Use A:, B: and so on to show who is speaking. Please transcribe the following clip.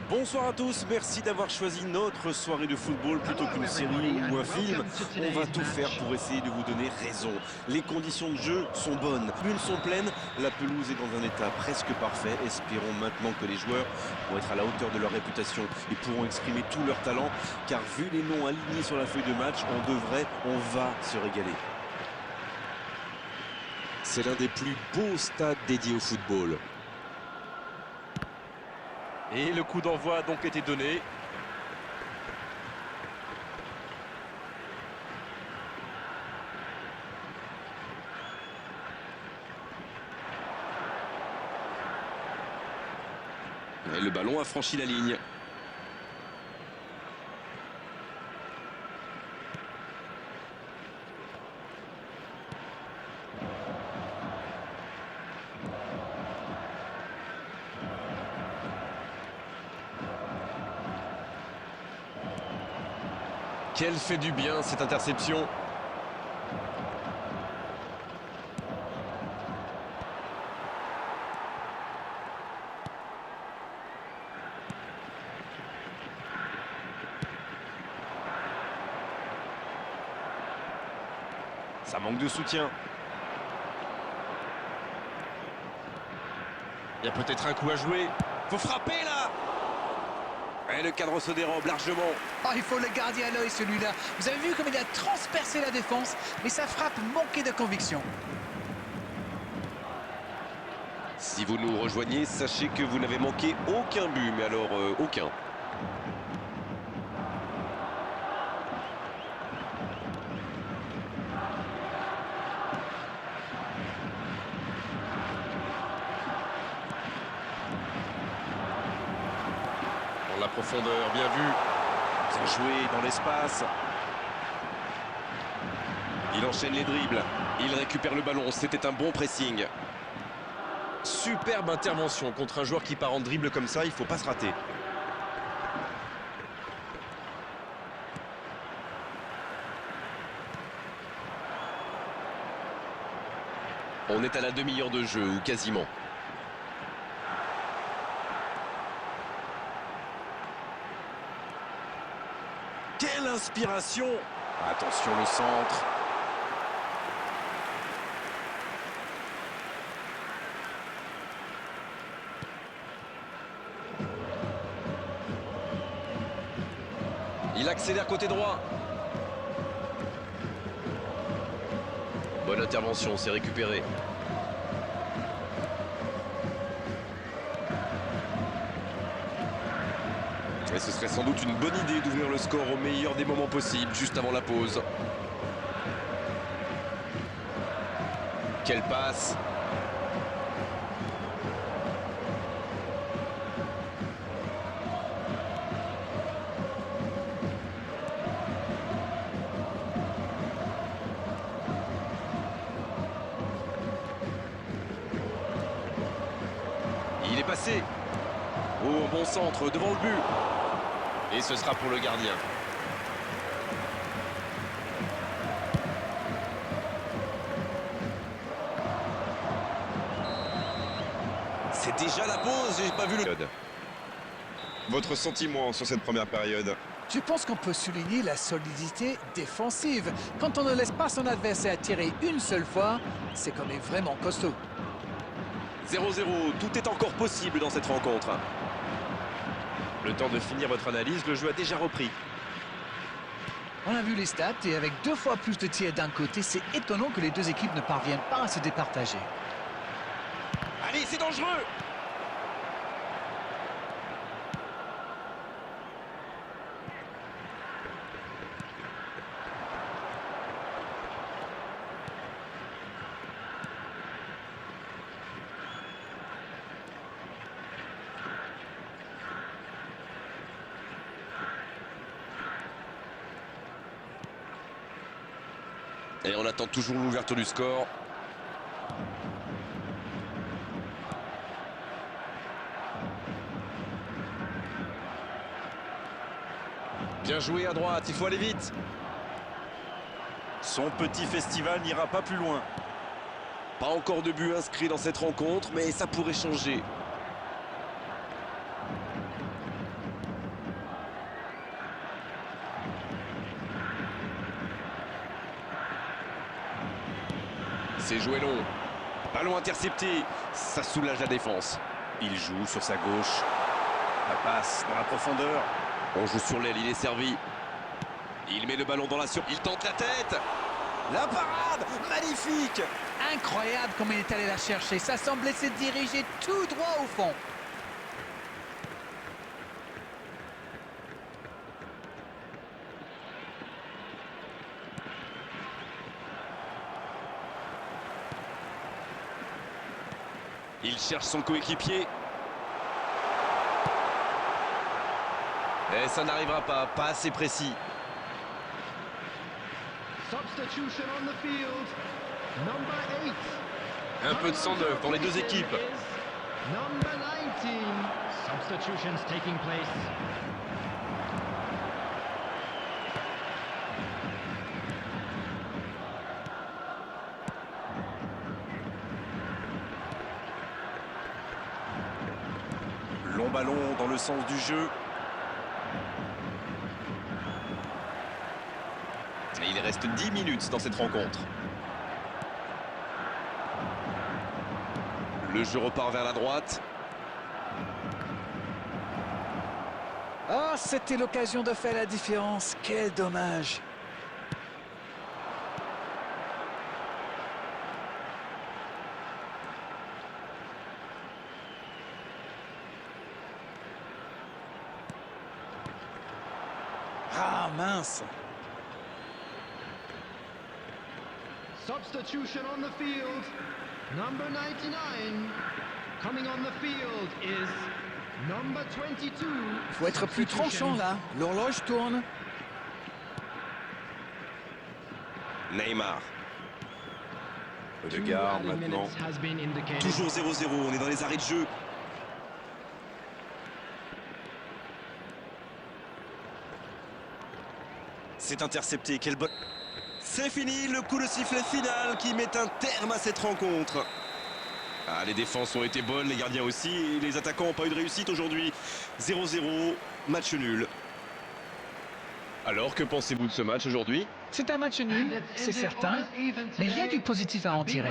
A: Bonsoir à tous, merci d'avoir choisi notre soirée de football plutôt qu'une série ou un film. On va tout faire pour essayer de vous donner raison. Les conditions de jeu sont bonnes, les tribunes sont pleines, la pelouse est dans un état presque parfait. Espérons maintenant que les joueurs vont être à la hauteur de leur réputation et pourront exprimer tout leur talent, car vu les noms alignés sur la feuille de match, on va se régaler.
B: C'est l'un des plus beaux stades dédiés au football.
A: Et le coup d'envoi a donc été donné.
B: Et le ballon a franchi la ligne.
A: Quelle fait du bien cette interception. Ça manque de soutien. Il y a peut-être un coup à jouer. Faut frapper là. Et le cadre se dérobe largement.
C: Oh, il faut le garder à l'œil celui-là. Vous avez vu comme il a transpercé la défense, mais sa frappe manquait de conviction.
B: Si vous nous rejoignez, sachez que vous n'avez manqué aucun but, mais alors aucun.
A: La profondeur, bien vu. Bien joué dans l'espace.
B: Il enchaîne les dribbles. Il récupère le ballon. C'était un bon pressing.
A: Superbe intervention contre un joueur qui part en dribble comme ça, il ne faut pas se rater.
B: On est à la demi-heure de jeu, ou quasiment.
A: Quelle inspiration! Attention le centre. Il accélère côté droit.
B: Bonne intervention, c'est récupéré. Et ce serait sans doute une bonne idée d'ouvrir le score au meilleur des moments possibles, juste avant la pause. Quelle passe!
A: Il est passé. Oh, bon centre devant le but. Et ce sera pour le gardien.
B: C'est déjà la pause, j'ai pas vu le...
D: Votre sentiment sur cette première période?
C: Je pense qu'on peut souligner la solidité défensive. Quand on ne laisse pas son adversaire tirer une seule fois, c'est qu'on est vraiment costaud.
B: 0-0, tout est encore possible dans cette rencontre.
A: Le temps de finir votre analyse, le jeu a déjà repris.
C: On a vu les stats et avec 2 fois plus de tirs d'un côté, c'est étonnant que les deux équipes ne parviennent pas à se départager.
A: Allez, c'est dangereux!
B: Et on attend toujours l'ouverture du score.
A: Bien joué à droite, il faut aller vite. Son petit festival n'ira pas plus loin.
B: Pas encore de but inscrit dans cette rencontre, mais ça pourrait changer. c'est joué long. Ballon intercepté, ça soulage la défense.
A: Il joue sur sa gauche. La passe dans la profondeur.
B: On joue sur l'aile, il est servi. Il met le ballon dans la il tente la tête.
A: La parade, magnifique.
C: Incroyable comme il est allé la chercher. Ça semblait se diriger tout droit au fond.
B: Il cherche son coéquipier. Et ça n'arrivera pas, pas assez précis.
E: Substitution on the field. Number 8.
B: Un peu de sang neuf pour les deux équipes.
E: Number 19. Substitutions taking place.
A: Long ballon dans le sens du jeu.
B: Et il reste 10 minutes dans cette rencontre. Le jeu repart vers la droite.
C: Ah, c'était l'occasion de faire la différence. Quel dommage. Ah, mince.
E: Substitution on the field. Number 99. Coming on the field is number 22.
C: Il faut être plus tranchant là. L'horloge tourne.
B: Neymar.
A: De garde maintenant. Toujours 0-0, on est dans les arrêts de jeu. C'est intercepté, quel bon... C'est fini, le coup de sifflet final qui met un terme à cette rencontre.
B: Ah, les défenses ont été bonnes, les gardiens aussi.
A: Et les attaquants n'ont pas eu de réussite aujourd'hui. 0-0, match nul.
B: Alors, que pensez-vous de ce match aujourd'hui?
C: C'est un match nul, c'est certain, mais il y a du positif à en tirer.